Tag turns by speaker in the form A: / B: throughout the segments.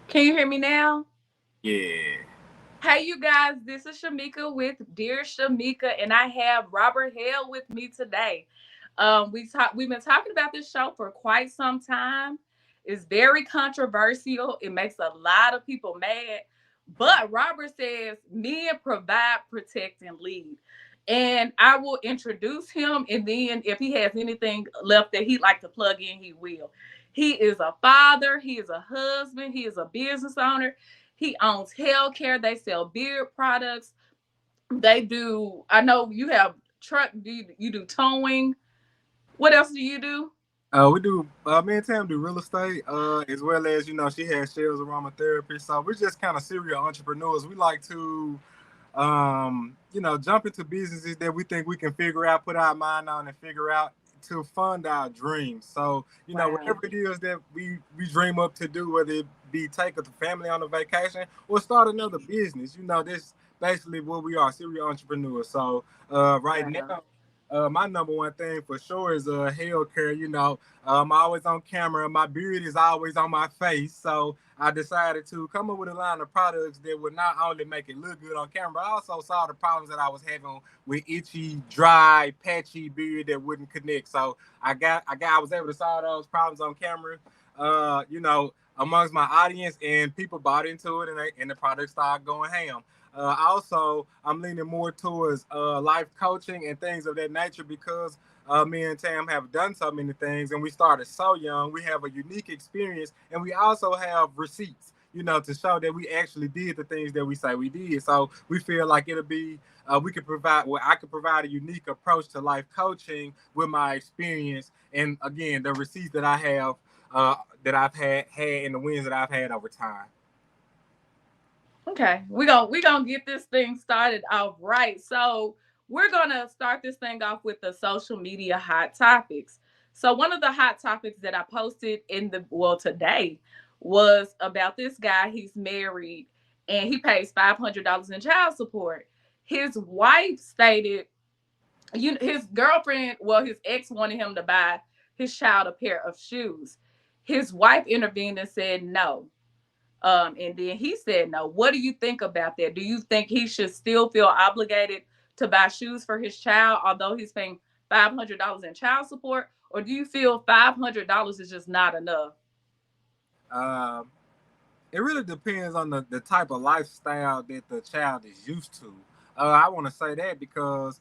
A: Can you hear me now?
B: Yeah.
A: Hey, you guys, this is Shamica with Dear Shamica, and I have Robert Hale with me today. We've been talking about this show for quite some time. It's very controversial. It makes a lot of people mad. But Robert says men provide, protect, and lead. And I will introduce him, and then if he has anything left that he'd like to plug in, he will. He is a father, he is a husband, he is a business owner. He owns healthcare. They sell beard products. They do. I know you have truck. You do towing? What else do you do?
B: We do. Me and Tam do real estate, as well as she has shares of aromatherapy. So we're just kind of serial entrepreneurs. We like to, jump into businesses that we think we can figure out, put our mind on, and figure out to fund our dreams. So
A: Wow.
B: whatever it is that we dream up to do, whether it be take a family on a vacation or start another business, this basically what we are, serial entrepreneurs. So right
A: Wow.
B: now. My number one thing for sure is hair care. I'm always on camera. My beard is always on my face. So I decided to come up with a line of products that would not only make it look good on camera, but also solve the problems that I was having with itchy, dry, patchy beard that wouldn't connect. So I was able to solve those problems on camera. Amongst my audience, and people bought into it, and the product started going ham. Also, I'm leaning more towards life coaching and things of that nature because me and Tam have done so many things, and we started so young. We have a unique experience, and we also have receipts, to show that we actually did the things that we say we did. So we feel like it'll be we could provide, well, I could provide a unique approach to life coaching with my experience, and again, the receipts that I have. That I've had and the wins that I've had over time.
A: Okay, we gonna get this thing started off right. So we're gonna start this thing off with the social media hot topics. So one of the hot topics that I posted in the today was about this guy. He's married and he pays $500 in child support. His wife stated, his girlfriend, his ex wanted him to buy his child a pair of shoes. His wife intervened and said no. And then he said no. What do you think about that? Do you think he should still feel obligated to buy shoes for his child, although he's paying $500 in child support? Or do you feel $500 is just not enough?
B: Um, it really depends on the type of lifestyle that the child is used to. I want to say that because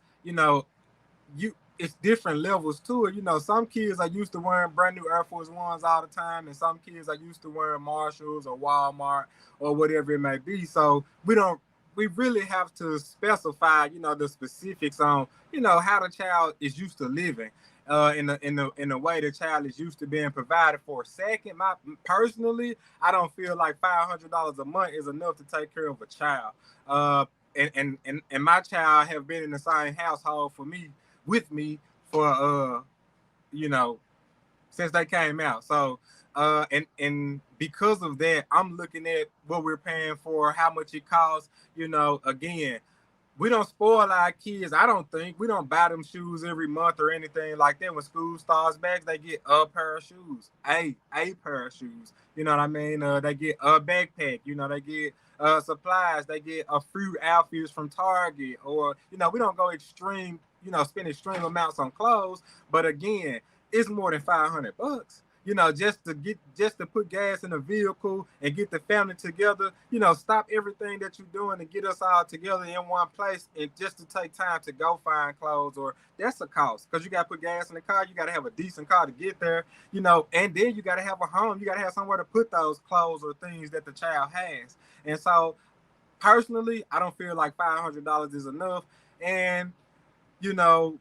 B: you it's different levels to it. Some kids are used to wearing brand new Air Force Ones all the time, and some kids are used to wearing Marshalls or Walmart or whatever it may be. So we really have to specify, the specifics on, how the child is used to living. In the way the child is used to being provided for. Second, my personally, I don't feel like $500 a month is enough to take care of a child. Uh, and my child have been in the same household for me with me for you know since they came out. So and because of that, I'm looking at what we're paying for, how much it costs. Again, we don't spoil our kids. I don't think we don't buy them shoes every month or anything like that. When school starts back, they get a pair of shoes, a pair of shoes. You know what I mean? They get a backpack. They get supplies. They get a few outfits from Target, or we don't go extreme. Spend extreme amounts on clothes. But again, it's more than $500. Just to put gas in a vehicle and get the family together. Stop everything that you're doing and get us all together in one place, and just to take time to go find clothes, or that's a cost because you got to put gas in the car. You got to have a decent car to get there. And then you got to have a home. You got to have somewhere to put those clothes or things that the child has. And so, personally, I don't feel like $500 is enough. And you know,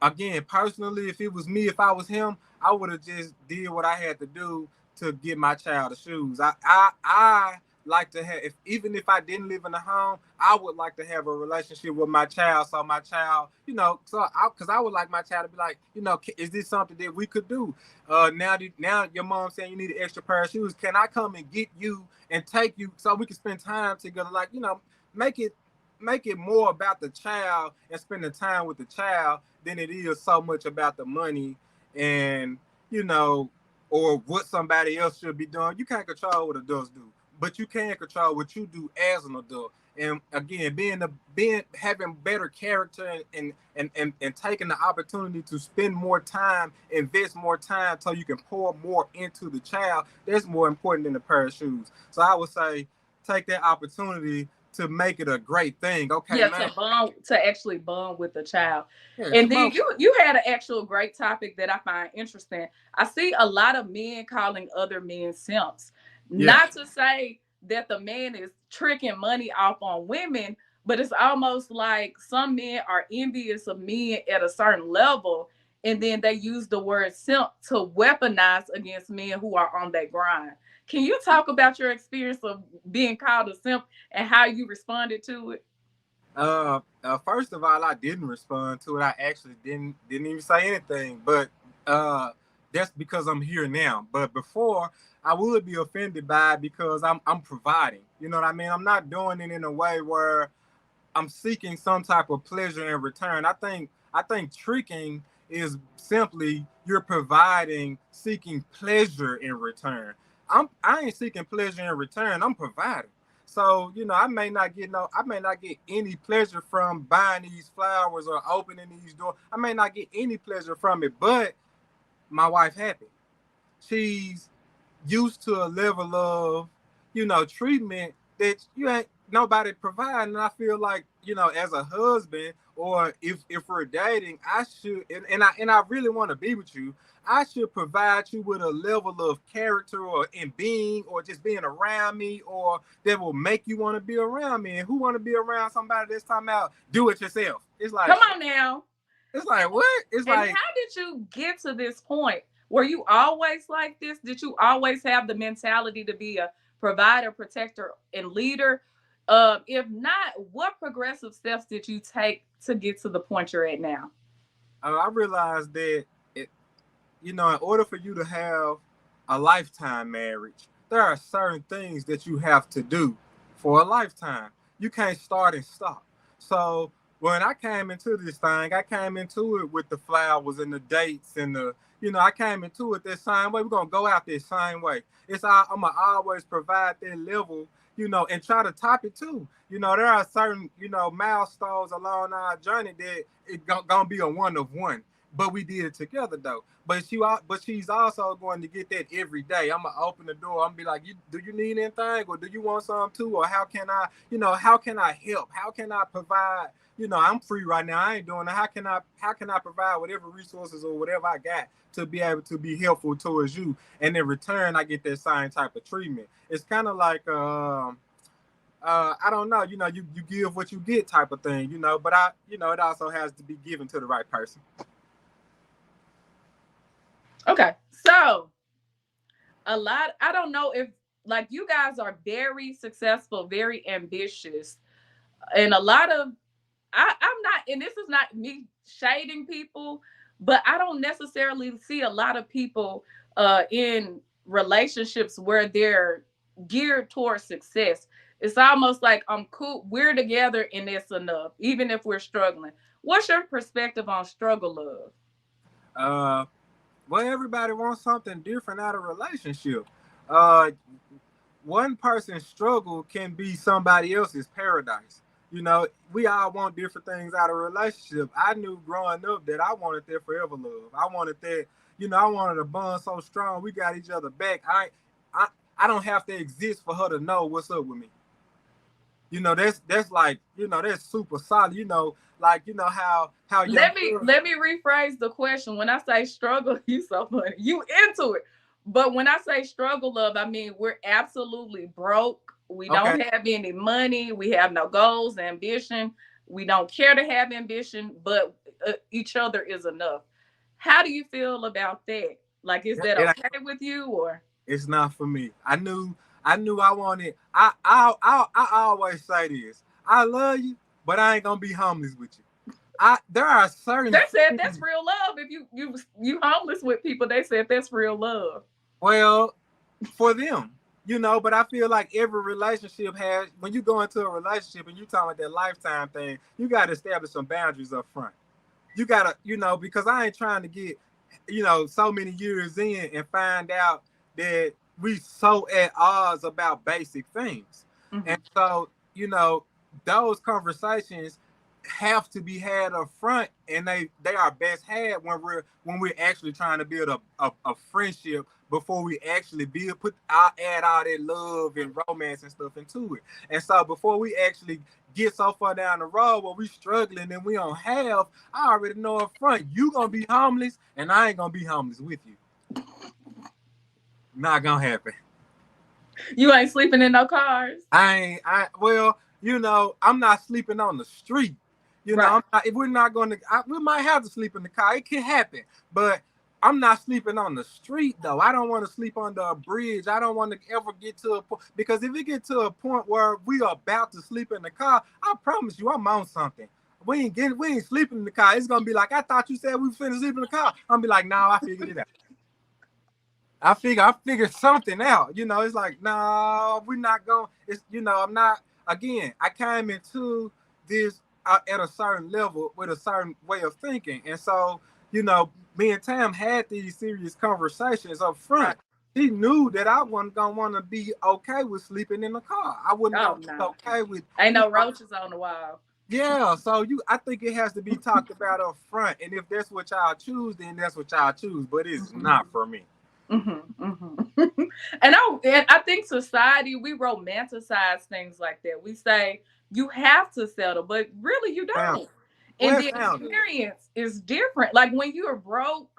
B: again, personally, if it was me, if I was him, I would have just did what I had to do to get my child the shoes. I like to have, if even if I didn't live in the home, I would like to have a relationship with my child. So my child, because I would like my child to be like, is this something that we could do? Now your mom saying you need an extra pair of shoes. Can I come and get you and take you so we can spend time together? Like, make it more about the child and spending time with the child than it is so much about the money, and you know or what somebody else should be doing. You can't control what adults do, but you can control what you do as an adult. And again, being having better character and taking the opportunity to spend more time, invest more time, so you can pour more into the child. That's more important than a pair of shoes. So I would say take that opportunity to make it a great thing. Okay,
A: Yeah,
B: man.
A: to actually bond with the child.
B: Yeah,
A: And
B: come
A: then
B: on.
A: you had an actual great topic that I find interesting. I see a lot of men calling other men simps.
B: Yeah.
A: Not to say that the man is tricking money off on women, but it's almost like some men are envious of men at a certain level, and then they use the word simp to weaponize against men who are on that grind. Can you talk about your experience of being called a simp and how you responded to it?
B: First of all, I didn't respond to it. I actually didn't even say anything. But uh, that's because I'm here now. But before, I would be offended by it because I'm providing. You know what I mean? I'm not doing it in a way where I'm seeking some type of pleasure in return. I think tricking is simply you're providing, seeking pleasure in return. I ain't seeking pleasure in return. I'm providing. So I may not get any pleasure from buying these flowers or opening these doors. I may not get any pleasure from it, but my wife happy. She's used to a level of, treatment that you ain't nobody providing. And I feel like, as a husband, or if we're dating, I should, and I really want to be with you. I should provide you with a level of character or in being or just being around me, or that will make you want to be around me. And who want to be around somebody that's talking about do it yourself? It's like,
A: Come on now.
B: it's like what? It's
A: And
B: like,
A: how did you get to this point? Were you always like this? Did you always have the mentality to be a provider, protector, and leader? If not, what progressive steps did you take to get to the point you're at now?
B: I realized that it, in order for you to have a lifetime marriage, there are certain things that you have to do for a lifetime. You can't start and stop. So when I came into this thing, I came into it with the flowers and the dates and I came into it that same way. We're gonna go out this same way. I'm gonna always provide that level, and try to top it too. There are certain, milestones along our journey that gonna be a one of one, but we did it together though. But she's also going to get that every day. I'm gonna open the door. I'm gonna be like, do you need anything, or do you want some too, or how can I help? How can I provide? I'm free right now. I ain't doing it. How can I provide whatever resources or whatever I got to be able to be helpful towards you? And in return, I get that same type of treatment. It's kind of like I don't know, you give what you get type of thing, but it also has to be given to the right person.
A: Okay, so I don't know if, like, you guys are very successful, very ambitious, and a lot of, I'm not, and this is not me shading people, but I don't necessarily see a lot of people in relationships where they're geared towards success. It's almost like I'm cool, we're together, and it's enough, even if we're struggling. What's your perspective on struggle love?
B: Uh, well, everybody wants something different out of a relationship. Uh, One person's struggle can be somebody else's paradise. We all want different things out of a relationship. I knew growing up that I wanted that forever love. I wanted that, I wanted a bond so strong we got each other back. I, I don't have to exist for her to know what's up with me. That's like, that's super solid. Like, how young girls.
A: Let me rephrase the question. When I say struggle, you so funny. You into it. But when I say struggle love, I mean we're absolutely broke. We
B: Okay.
A: don't have any money. We have no goals, ambition. We don't care to have ambition, but each other is enough. How do you feel about that? Like, is that
B: It,
A: okay with you, or?
B: it's not for me. I knew I wanted. I always say this. I love you, but I ain't gonna be homeless with you. There are certain
A: They said that's
B: things.
A: real love. If you homeless with people, they said that's real love.
B: Well, for them, but I feel like every relationship has. When you go into a relationship and you talking about that lifetime thing, you got to establish some boundaries up front. You gotta, because I ain't trying to get so many years in and find out that we so at odds about basic things. And
A: Mhm.
B: so, those conversations have to be had up front, and they are best had when we're actually trying to build a friendship before we actually add all that love and romance and stuff into it. And so before we actually get so far down the road where we struggling and we don't have, I already know up front you gonna be homeless and I ain't gonna be homeless with you. Not gonna happen.
A: You ain't sleeping in no cars.
B: Well, I'm not sleeping on the street.
A: Right.
B: If we're not going to, we might have to sleep in the car. It can happen, but I'm not sleeping on the street though. I don't want to sleep under a bridge. I don't want to ever get to a point, because if it get to a point where we are about to sleep in the car, I promise you, I'm on something. We ain't sleeping in the car. It's gonna be like, I thought you said we finna sleep in the car. I'm be like, no, I figured it out. I figured something out. It's like, no, we're not going. It's I'm not. Again, I came into this at a certain level with a certain way of thinking, and so me and Tam had these serious conversations up
A: Right.
B: front. He knew that I wasn't gonna want to be okay with sleeping in the car. I wasn't
A: Oh
B: gonna be
A: no.
B: okay with
A: Ain't
B: you
A: no
B: know.
A: roaches on the wall.
B: Yeah, so I think it has to be talked about up front, and if that's what y'all choose, then that's what y'all choose. But it's
A: Mhm.
B: not for me.
A: And I think society, we romanticize things like that. We say you have to settle, but really you
B: Sound
A: don't. And
B: well,
A: the
B: it sound good.
A: experience is different. Like when you are broke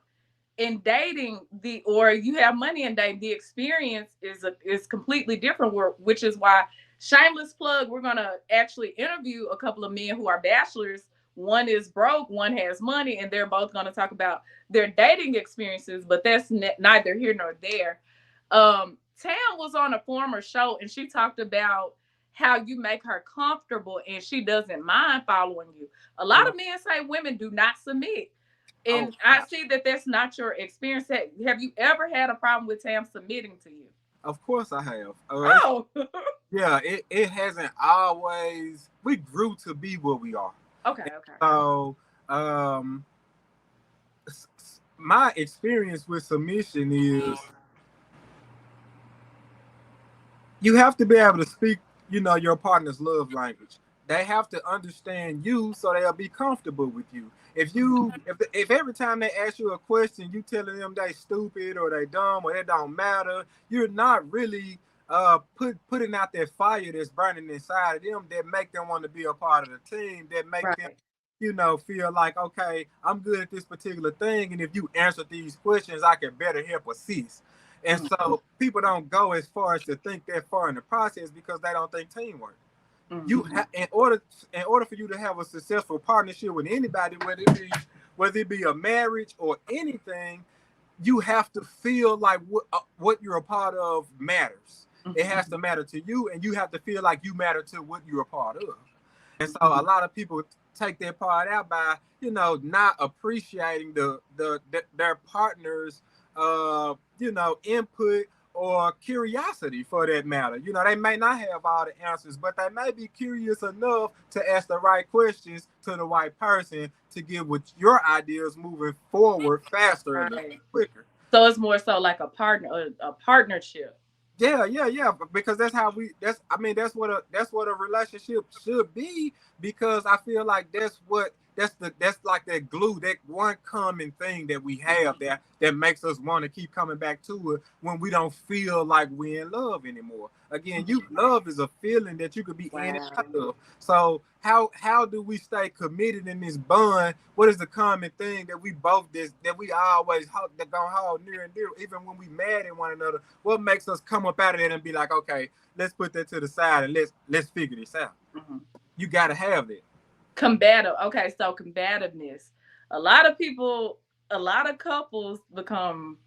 A: in dating, or you have money in dating, the experience is completely different. Which is why, shameless plug, we're gonna actually interview a couple of men who are bachelors. One is broke, one has money, and they're both gonna talk about their dating experiences. But that's neither here nor there. Tam was on a former show, and she talked about how you make her comfortable, and she doesn't mind following you. A lot
B: Mhm.
A: of men say women do not submit,
B: Oh,
A: and I see that that's not your experience. Have you ever had a problem with Tam submitting to you?
B: of course I have.
A: Oh,
B: Yeah, it hasn't always. We grew to be what we are.
A: okay,
B: And
A: okay.
B: so, um, my experience with submission is you have to be able to speak, your partner's love language. They have to understand you so they'll be comfortable with you. If every time they ask you a question, you telling them they stupid or they dumb or it don't matter, you're not really putting out that fire that's burning inside of them that make them want to be a part of the team, that make them
A: Right.
B: feel like, okay, I'm good at this particular thing, and if you answer these questions, I can better help assist. And
A: Mm-hmm.
B: so people don't go as far as to think that far in the process because they don't think teamwork.
A: Mm-hmm.
B: In order for you to have a successful partnership with anybody, whether it be a marriage or anything, you have to feel like what you're a part of matters. It
A: Mm-hmm.
B: has to matter to you, and you have to feel like you matter to what you're a part of. And so
A: Mm-hmm.
B: a lot of people take that part out by not appreciating their partner's input or curiosity for that matter. They may not have all the answers, but they may be curious enough to ask the right questions to the right person to get with your ideas moving forward faster and
A: Right.
B: quicker.
A: So it's more so like a partnership.
B: Yeah, yeah, yeah. Because that's how we. That's what a relationship should be. Because I feel like that's like that glue, that one common thing that we have that makes us want to keep coming back to it when we don't feel like we're in love anymore. Again, you love is a feeling that you could be in and
A: Wow.
B: out of. So how do we stay committed in this bond? What is the common thing that we both that we always that gonna hold near and dear, even when we mad at one another? What makes us come up out of that and be like, okay, let's put that to the side and let's figure this out.
A: Mm-hmm.
B: You gotta have that.
A: Combative. Okay, so combativeness. A lot of people, a lot of couples become,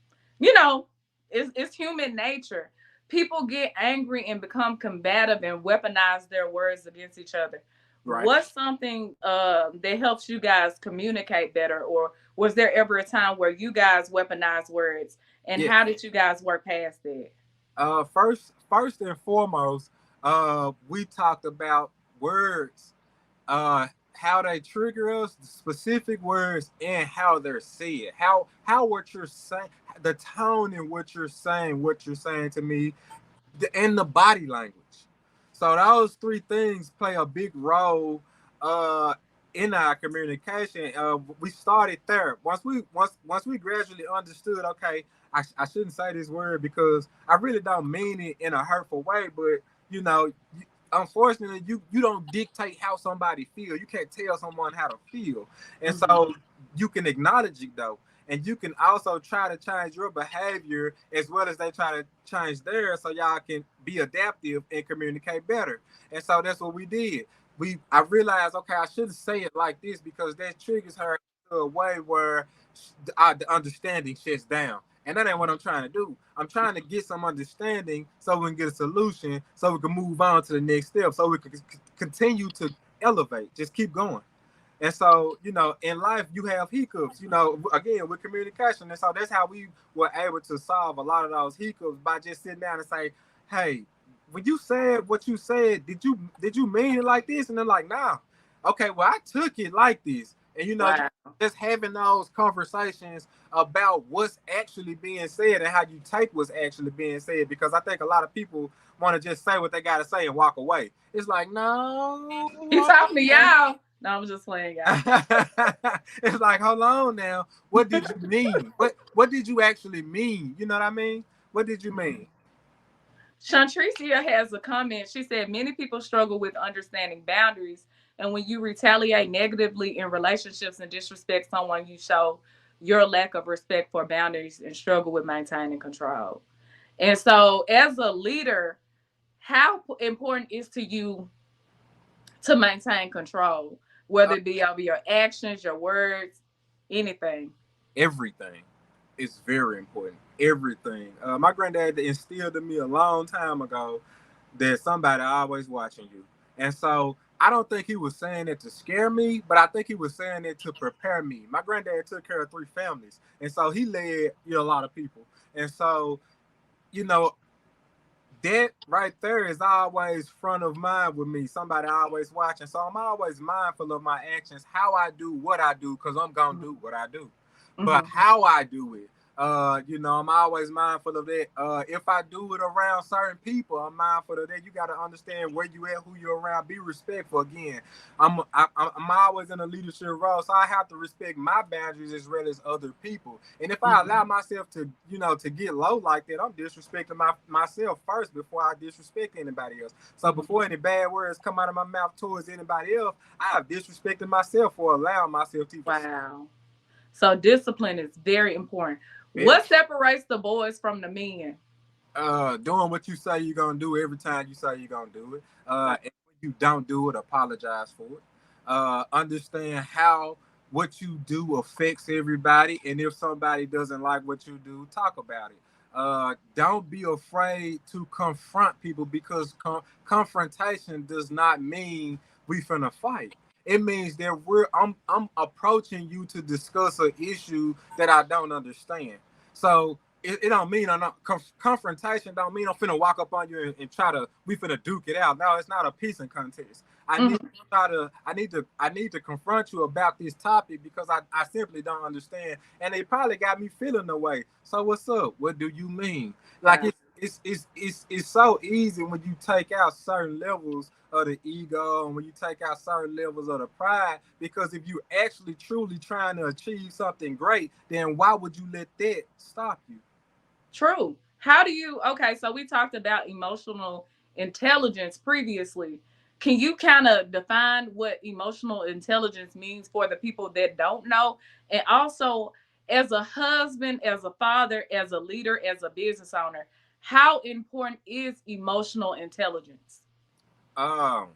A: you know, it's human nature. People get angry and become combative and weaponize their words against each other.
B: Right.
A: What's something that helps you guys communicate better, or was there ever a time where you guys weaponized words, and
B: Yeah.
A: how did you guys work past that?
B: First and foremost, we talked about words. how they trigger us, the specific words, and how they're said. How what you're saying, the tone in what you're saying to me, and the body language. So those three things play a big role uh, in our communication. We started there. Once we gradually understood, okay, I shouldn't say this word because I really don't mean it in a hurtful way, but you know, unfortunately, you don't dictate how somebody feel. You can't tell someone how to feel, and
A: Mhm.
B: so you can acknowledge it though, and you can also try to change your behavior as well as they try to change theirs, so y'all can be adaptive and communicate better. And so that's what we did. I realized, okay, I shouldn't say it like this because that triggers her to a way where the understanding shuts down. And that ain't what I'm trying to do. I'm trying to get some understanding so we can get a solution, so we can move on to the next step, so we can continue to elevate, just keep going. And so, in life, you have hiccups, again, with communication. And so that's how we were able to solve a lot of those hiccups by just sitting down and say, hey, when you said what you said, did you mean it like this? And they're like, nah. Okay, well, I took it like this. And
A: Wow.
B: just having those conversations about what's actually being said and how you take what's actually being said, because I think a lot of people want to just say what they gotta say and walk away. It's like,
A: You
B: no.
A: talking to y'all? No, I'm just playing, y'all.
B: It's like, hold on now. What did you mean? What did you actually mean? You know what I mean? What did you mean?
A: Shantricia has a comment. She said many people struggle with understanding boundaries, and when you retaliate negatively in relationships and disrespect someone, you show your lack of respect for boundaries and struggle with maintaining control. And so, as a leader, how important is to you to maintain control, whether
B: Uh,
A: it be over your actions, your words, anything?
B: Everything is very important. Everything. My granddad instilled in me a long time ago that somebody always watching you. And so I don't think he was saying it to scare me, but I think he was saying it to prepare me. My granddad took care of three families, and so he led a lot of people. And so, you know, that right there is always front of mind with me. Somebody always watching. So I'm always mindful of my actions, how I do what I do, because I'm gonna do what I do. But
A: Mm-hmm.
B: how I do it, I'm always mindful of that. If I do it around certain people, I'm mindful of that. You got to understand where you at, who you're around, be respectful. Again, I'm always in a leadership role, so I have to respect my boundaries as well as other people. And if I allow myself to, to get low like that, I'm disrespecting myself first before I disrespect anybody else. So
A: Mm-hmm.
B: before any bad words come out of my mouth towards anybody else, I have disrespected myself for allowing myself to even.
A: Wow. So discipline is very important.
B: Yeah.
A: What separates the boys from the men?
B: Doing what you say you're gonna do every time you say you're gonna do it.
A: Wow.
B: And when you don't do it, apologize for it. Understand how what you do affects everybody, and if somebody doesn't like what you do, talk about it. Don't be afraid to confront people, because confrontation does not mean we finna fight. It means that I'm approaching you to discuss an issue that I don't understand. So it don't mean I'm not confrontation. Don't mean I'm finna walk up on you and try to we finna duke it out. No, it's not a peace and contest.
A: Mhm.
B: I need to confront you about this topic because I simply don't understand, and they probably got me feeling the way. So what's up? What do you mean? Like
A: Wow.
B: it's so easy when you take out certain levels of the ego and when you take out certain levels of the pride, because if you're actually truly trying to achieve something great, then why would you let that stop you?
A: True. How do you, okay, so we talked about emotional intelligence previously. Can you kind of define what emotional intelligence means for the people that don't know? And also, as a husband, as a father, as a leader, as a business owner, how important is emotional intelligence?
B: um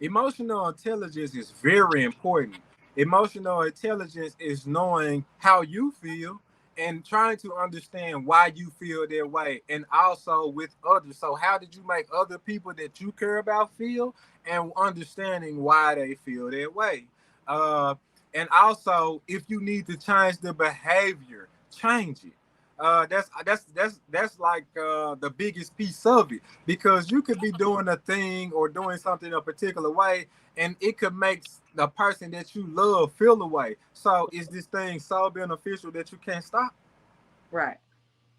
B: Emotional intelligence is very important. Emotional intelligence is knowing how you feel and trying to understand why you feel that way, and also with others. So, how did you make other people that you care about feel, and understanding why they feel that way? Uh, and also, if you need to change the behavior, change it. That's like the biggest piece of it, because you could be doing a thing or doing something a particular way, and it could make the person that you love feel away. So is this thing so beneficial that you can't stop?
A: Right.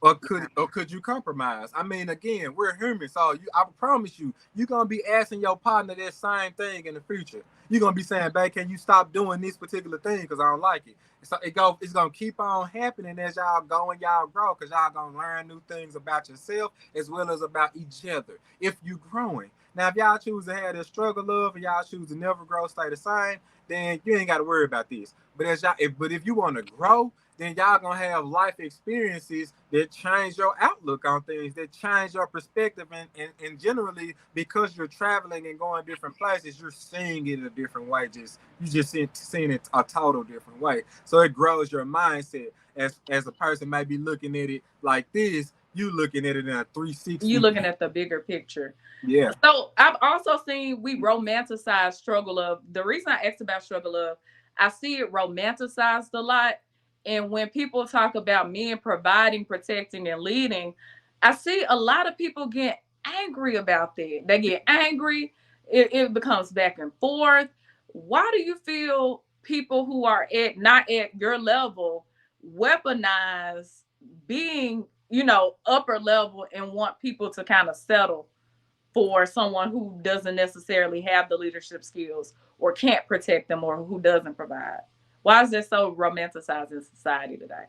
B: Or could you compromise? I mean, again, we're human, so I promise you, you're gonna be asking your partner that same thing in the future. You're gonna be saying, "Babe, can you stop doing this particular thing because I don't like it?" So it's gonna keep on happening as y'all go and y'all grow, because y'all gonna learn new things about yourself as well as about each other. If you growing now, if y'all choose to have this struggle love and y'all choose to never grow, stay the same, then you ain't got to worry about this. But if you want to grow, then y'all gonna have life experiences that change your outlook on things, that change your perspective, and generally, because you're traveling and going different places, you're seeing it a different way. Seeing it a total different way. So it grows your mindset. As a person may be looking at it like this, you looking at it in a
A: You
B: 360.
A: looking at the bigger picture.
B: Yeah.
A: So I've also seen we romanticize struggle of. The reason I asked about struggle of, I see it romanticized a lot. And when people talk about men providing, protecting, and leading, I see a lot of people get angry about that. They get angry. It becomes back and forth. Why do you feel people who are at not at your level weaponize being, upper level and want people to kind of settle for someone who doesn't necessarily have the leadership skills or can't protect them or who doesn't provide? Why is this so romanticized in society today?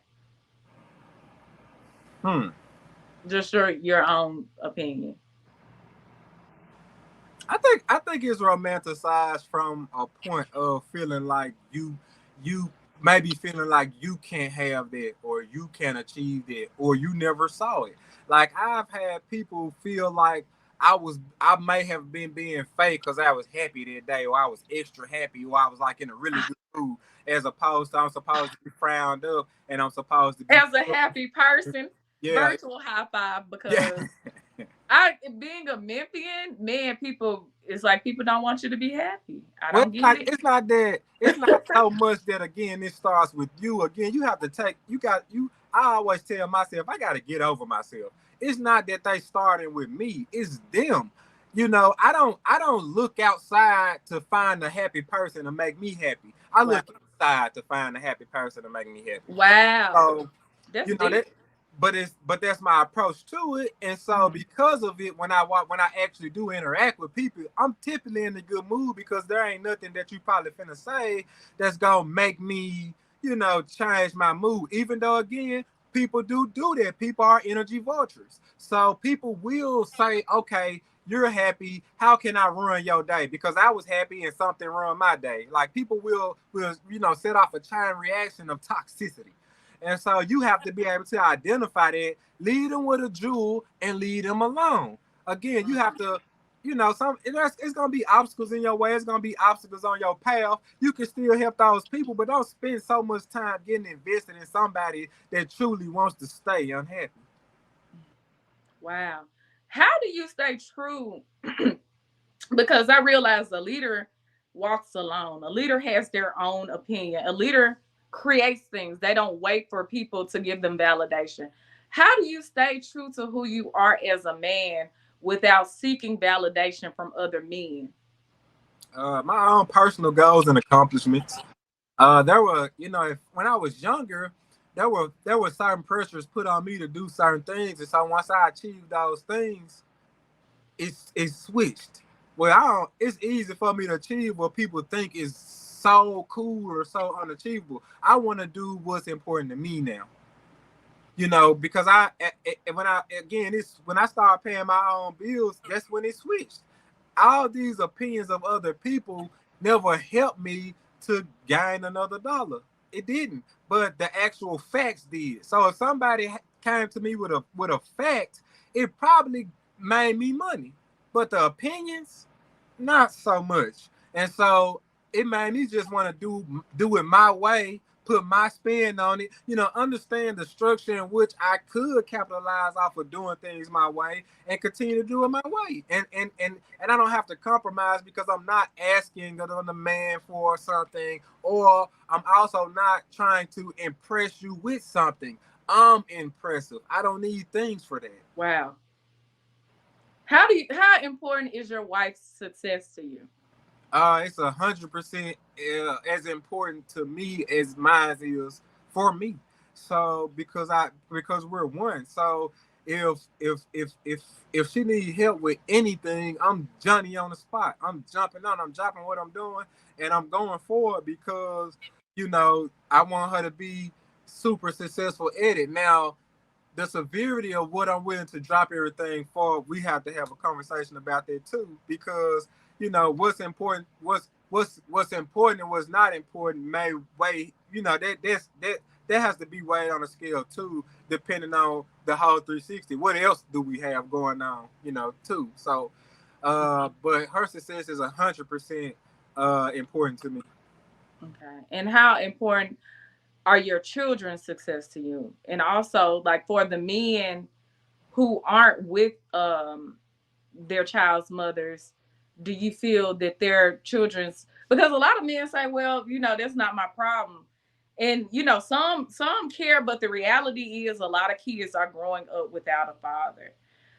B: Hmm.
A: Just your own opinion.
B: I think it's romanticized from a point of feeling like you maybe feeling like you can't have that, or you can't achieve that, or you never saw it. Like, I've had people feel like I may have been being fake because I was happy that day, or I was extra happy, or I was like in a really good mood, as opposed to I'm supposed to be frowned up and I'm supposed to be.
A: As a happy person,
B: Yeah.
A: virtual high five,
B: Yeah.
A: because I being a Memphian, man, people, it's like people don't want you to be happy. I
B: Well,
A: don't get it.
B: it's not so much that, again, it starts with you. Again, you have to take you got you I always tell myself I gotta get over myself. It's not that they starting with me, it's them. I don't look outside to find a happy person to make me happy. I
A: Wow.
B: look inside to find a happy person to make me happy.
A: Wow.
B: So,
A: That's
B: you know
A: deep.
B: that, but that's my approach to it. And so,
A: Mhm.
B: because of it, when I actually do interact with people, I'm typically in a good mood, because there ain't nothing that you probably finna say that's gonna make me, change my mood. Even though, again, people do that. People are energy vultures. So people will say, okay, you're happy. How can I ruin your day? Because I was happy and something ruined my day. Like, people will set off a chain reaction of toxicity. And so you have to be able to identify that, lead them with a jewel, and lead them alone. Again, you have to, it's gonna be obstacles in your way. It's gonna be obstacles on your path. You can still help those people, but don't spend so much time getting invested in somebody that truly wants to stay unhappy.
A: Wow. How do you stay true? Because I realize a leader walks alone. A leader has their own opinion. A leader creates things. They don't wait for people to give them validation. How do you stay true to who you are as a man without seeking validation from other men?
B: My own personal goals and accomplishments. There were, when I was younger, there were certain pressures put on me to do certain things, and so once I achieved those things, it's switched. Well, I don't. It's easy for me to achieve what people think is so cool or so unachievable. I want to do what's important to me now. Because when I again, it's when I start paying my own bills. That's when it switched. All these opinions of other people never helped me to gain another dollar. It didn't, but the actual facts did. So if somebody came to me with a fact, it probably made me money. But the opinions, not so much. And so it made me just want to do it my way, put my spin on it, understand the structure in which I could capitalize off of doing things my way and continue to do it my way. And I don't have to compromise, because I'm not asking another man for something, or I'm also not trying to impress you with something. I'm impressive. I don't need things for that.
A: Wow. How important is your wife's success to you?
B: It's 100% as important to me as mine is for me. So because we're one. So if she need help with anything, I'm Johnny on the spot. I'm jumping on. I'm dropping what I'm doing, and I'm going forward because I want her to be super successful at it. Now, the severity of what I'm willing to drop everything for, we have to have a conversation about that too, because what's important, what's important and what's not important may weigh, that has to be weighed on a scale too, depending on the whole 360. What else do we have going on, too? So, but her success is 100% important to me.
A: Okay. And how important are your children's success to you? And also, like for the men who aren't with their child's mothers, do you feel that their children's, because a lot of men say, well, that's not my problem. And some care, but the reality is a lot of kids are growing up without a father.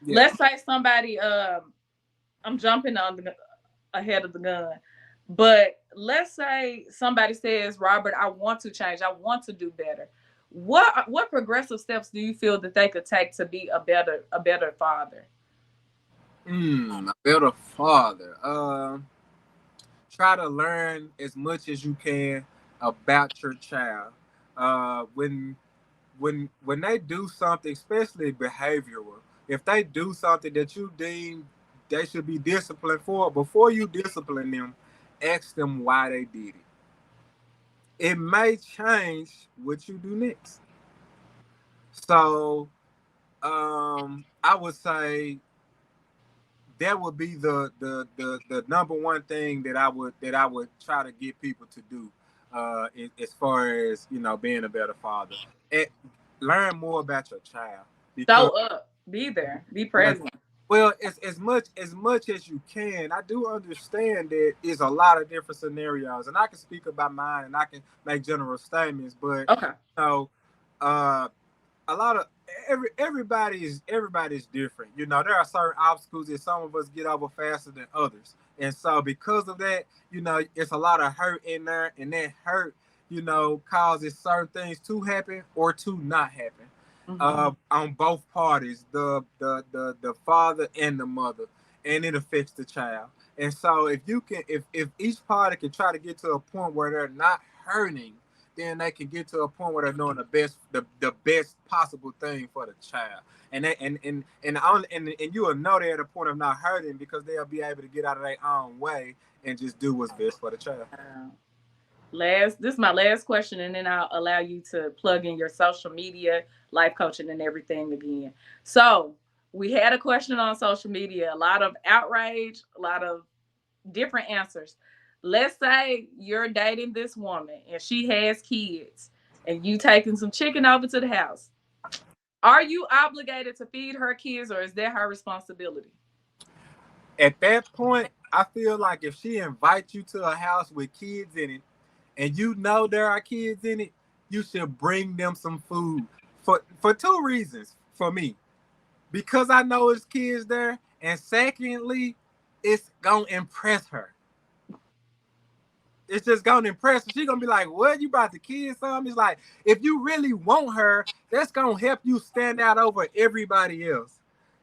B: Yeah.
A: Let's say somebody I'm jumping on ahead of the gun. But let's say somebody says, Robert, I want to change. I want to do better. What progressive steps do you feel that they could take to be a better father?
B: A better father. Try to learn as much as you can about your child. When they do something, especially behavioral, if they do something that you deem they should be disciplined for, before you discipline them, ask them why they did it. It may change what you do next. So, I would say that would be the number one thing that I would try to get people to do, as far as being a better father. And learn more about your child,
A: Show
B: because
A: up, be there, be
B: yeah,
A: present.
B: well, as much as you can. I do understand that it's a lot of different scenarios, and I can speak about mine, and I can make general statements, but
A: Okay.
B: you know, uh, a lot of everybody's different. There are certain obstacles that some of us get over faster than others, and so because of that, it's a lot of hurt in there, and that hurt, causes certain things to happen or to not happen.
A: Hmm.
B: On both parties, the father and the mother, and it affects the child. And so if each party can try to get to a point where they're not hurting, then they can get to a point where they're doing the best possible thing for the child. And you will know they're at a point of not hurting because they'll be able to get out of their own way and just do what's best for the child.
A: This is my last question, and then I'll allow you to plug in your social media, life coaching, and everything again. So we had a question on social media, a lot of outrage, a lot of different answers. Let's say you're dating this woman and she has kids, and you taking some chicken over to the house. Are you obligated to feed her kids, or is that her responsibility?
B: At that point, I feel like if she invites you to a house with kids in it, and there are kids in it, you should bring them some food for two reasons for me. Because I know it's kids there, and secondly, it's gonna impress her. It's just gonna impress her. She's gonna be like, "What? You brought the kids some?" It's like, if you really want her, that's gonna help you stand out over everybody else.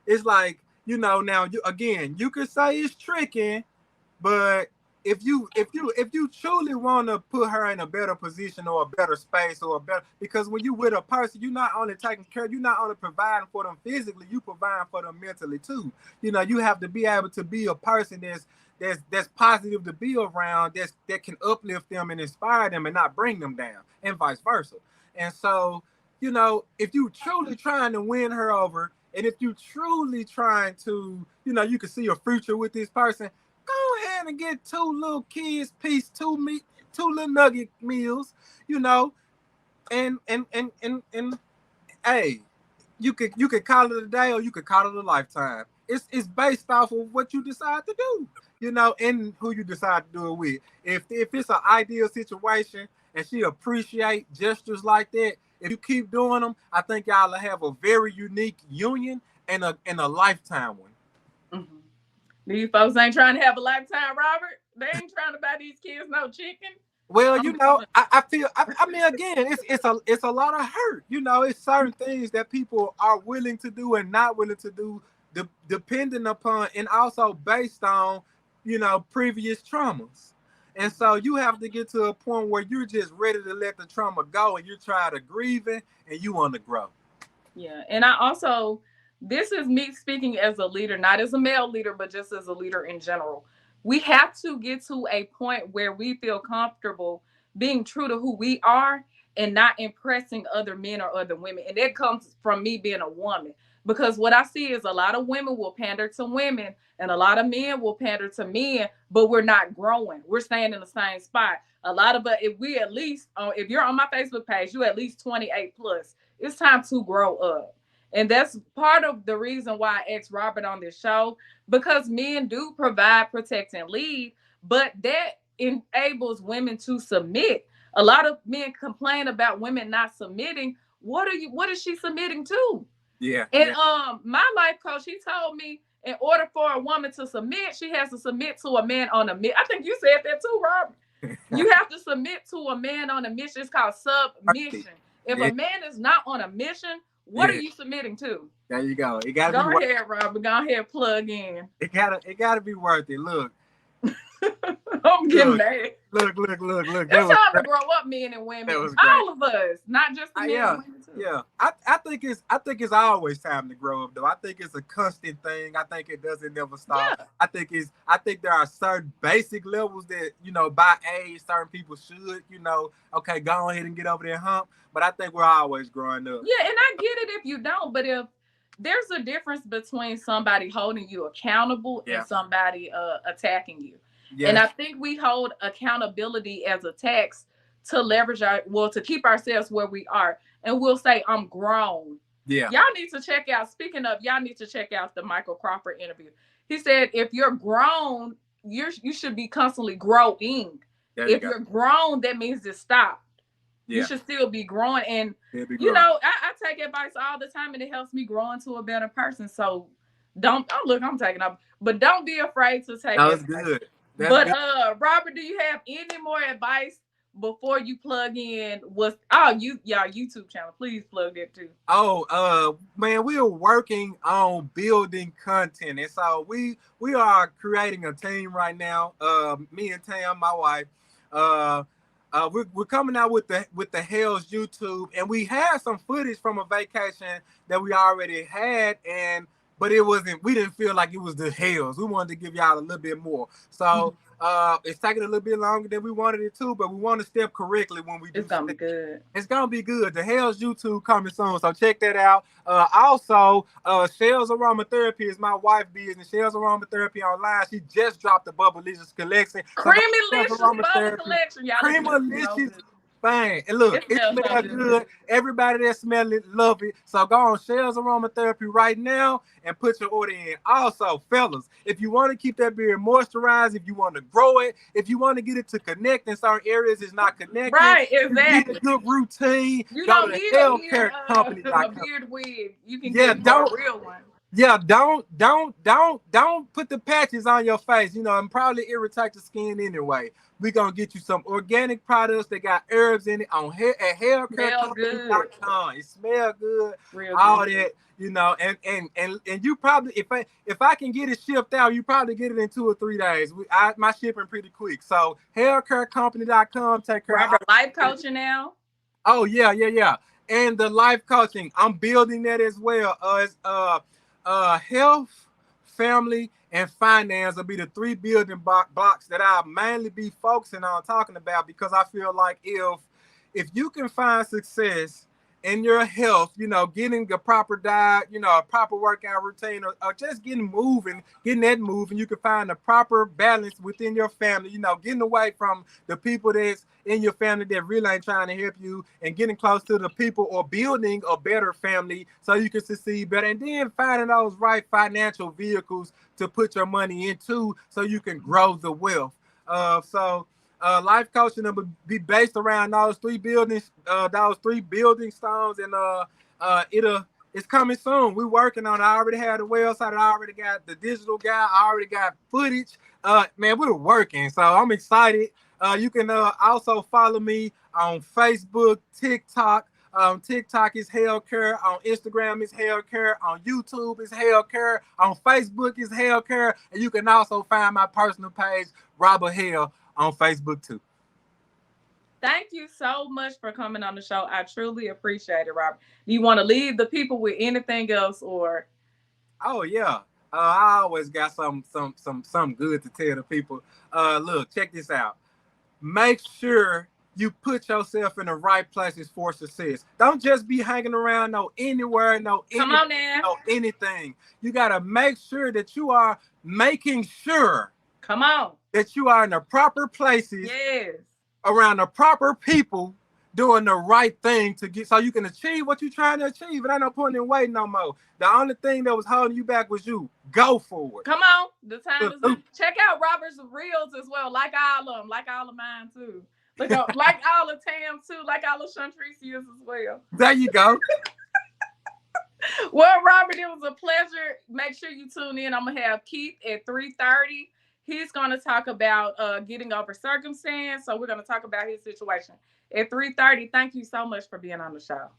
B: It's like, now you could say it's tricking, but if you truly want to put her in a better position or a better space or a better, because when you with a person, you're not only taking care, you're not only providing for them physically, you providing for them mentally too. You have to be able to be a person that's positive to be around, that can uplift them and inspire them and not bring them down, and vice versa. And so, if you truly trying to win her over, and if you truly trying to, you can see a future with this person, go ahead and get two little kids piece, two little nugget meals, you know, and hey, you could call it a day or you could call it a lifetime. It's based off of what you decide to do, and who you decide to do it with. If it's an ideal situation and she appreciate gestures like that, if you keep doing them, I think y'all will have a very unique union and a lifetime one.
A: Mhm. These folks ain't trying to have a lifetime, Robert. They ain't trying to buy these kids no chicken.
B: Well,
A: I'm
B: I feel. I mean, again, it's a lot of hurt. It's certain things that people are willing to do and not willing to do, depending upon and also based on, previous traumas. And so you have to get to a point where you're just ready to let the trauma go, and you're tired of grieving, and you want to grow.
A: Yeah. And I also, this is me speaking as a leader, not as a male leader, but just as a leader in general. We have to get to a point where we feel comfortable being true to who we are and not impressing other men or other women. And that comes from me being a woman. Because what I see is a lot of women will pander to women and a lot of men will pander to men, but we're not growing. We're staying in the same spot. A lot of us, if we at least, if you're on my Facebook page, you at least 28 plus, it's time to grow up. And that's part of the reason why I asked Robert on this show, because men do provide, protect, and lead, but that enables women to submit. A lot of men complain about women not submitting. What is she submitting to?
B: Yeah,
A: And
B: yeah,
A: my life coach, he told me in order for a woman to submit, she has to submit to a man on a mission. I think you said that too, Robert. You have to submit to a man on a mission. It's called submission. If a
B: yeah,
A: man is not on a mission, what are
B: yeah.
A: you submitting to?
B: There you go. It gotta be
A: Go
B: worth.
A: ahead, Robert. Go ahead, plug in.
B: It gotta be worth it. Look,
A: I'm getting
B: look,
A: mad.
B: look.
A: It's time to grow up, men and
B: That
A: women.
B: was great.
A: All of us, not just the men and
B: Yeah,
A: women too.
B: yeah. I think it's always time to grow up though. I think it's a constant thing. I think it doesn't never stop.
A: Yeah.
B: I think there are certain basic levels that, by age certain people should, okay, go ahead and get over that hump. But I think we're always growing up.
A: Yeah, and I get it if you don't, but if there's a difference between somebody holding you accountable and
B: Yeah.
A: somebody attacking you. And I
B: Yes.
A: think we hold accountability as attacks to leverage to keep ourselves where we are. And we'll say, I'm grown.
B: Yeah.
A: Y'all need to check out, speaking of, y'all need to check out the Michael Crawford interview. He said, if you're grown, you should be constantly growing.
B: There you
A: If
B: go.
A: you're grown, that means to stop. You
B: Yeah.
A: should still be growing. And
B: It'll be growing.
A: I take advice all the time and it helps me grow into a better person. So don't, oh look, I'm taking up, but don't be afraid to take
B: That was
A: advice.
B: good. That's
A: But
B: good.
A: Robert, do you have any more advice before you plug in y'all YouTube channel? Please plug that too.
B: Oh, man, we are working on building content, and so we are creating a team right now. Me and Tam, my wife, we're coming out with the Hell's YouTube, and we had some footage from a vacation that we already had, but it wasn't. We didn't feel like it was the Hells. We wanted to give y'all a little bit more. So it's taking a little bit longer than we wanted it to, but we want to step correctly when we do.
A: It's gonna be good.
B: It's gonna be good. The Hell's YouTube coming soon, so check that out. Also, Shells Aromatherapy is my wife's business. Shells Aromatherapy online. She just dropped the Bubblicious collection. So
A: Creamy Licious Bubble Collection. Y'all
B: Creamalicious. Fine. And look, it
A: smells
B: smells
A: so
B: good. Everybody that smell it, love it. So go on Shells Aromatherapy right now and put your order in. Also, fellas, if you want to keep that beard moisturized, if you want to grow it, if you want to get it to connect in certain areas it's not connected.
A: Right, exactly.
B: Get a good routine.
A: You
B: go
A: don't
B: to
A: need
B: healthcarecompany.com.
A: a beard wig. You can
B: Yeah,
A: get a real one.
B: Yeah, don't put the patches on your face, and probably irritate the skin anyway. We're gonna get you some organic products that got herbs in it on at haircarecompany.com. It smells good.
A: Real
B: all
A: good.
B: that, and you probably if I can get it shipped out, you probably get it in 2 or 3 days. My shipping pretty quick. So haircarecompany.com, take care.
A: Robert, life coaching now.
B: Oh yeah. And the life coaching, I'm building that as well. It's health, family, and finance will be the 3 building blocks that I'll mainly be focusing on talking about, because I feel like if you can find success in your health, getting the proper diet, a proper workout routine, or just getting that moving, you can find the proper balance within your family, getting away from the people that's in your family that really ain't trying to help you, and getting close to the people, or building a better family so you can succeed better, and then finding those right financial vehicles to put your money into so you can grow the wealth. So Life coaching will be based around those three building stones, and it's coming soon. We're working on it. I already have the website. I already got the digital guy. I already got footage. Man, we're working, so I'm excited. You can also follow me on Facebook, TikTok. TikTok is Healthcare. On Instagram is Healthcare. On YouTube is Healthcare. On Facebook is Healthcare. And you can also find my personal page, Robert Hale, on Facebook too.
A: Thank you so much for coming on the show. I truly appreciate it, Robert. Do you want to leave the people with anything else, or?
B: Oh yeah. I always got some good to tell the people. Look, check this out. Make sure you put yourself in the right places for success. Don't just be hanging around no anywhere,
A: Come on now.
B: no anything. You gotta make sure that you are making sure
A: Come on.
B: that you are in the proper places,
A: Yes.
B: around the proper people, doing the right thing to get so you can achieve what you're trying to achieve. It ain't no point in waiting no more. The only thing that was holding you back was you. Go for it.
A: Come on. The time is now. Check out Robert's reels as well, like all of them, like all of mine too. Look up, like all of Tam too, like all of Shantricia's as well.
B: There you go.
A: Well, Robert, it was a pleasure. Make sure you tune in. I'm gonna have Keith at 3:30. He's gonna talk about getting over circumstance. So we're gonna talk about his situation at 3:30. Thank you so much for being on the show.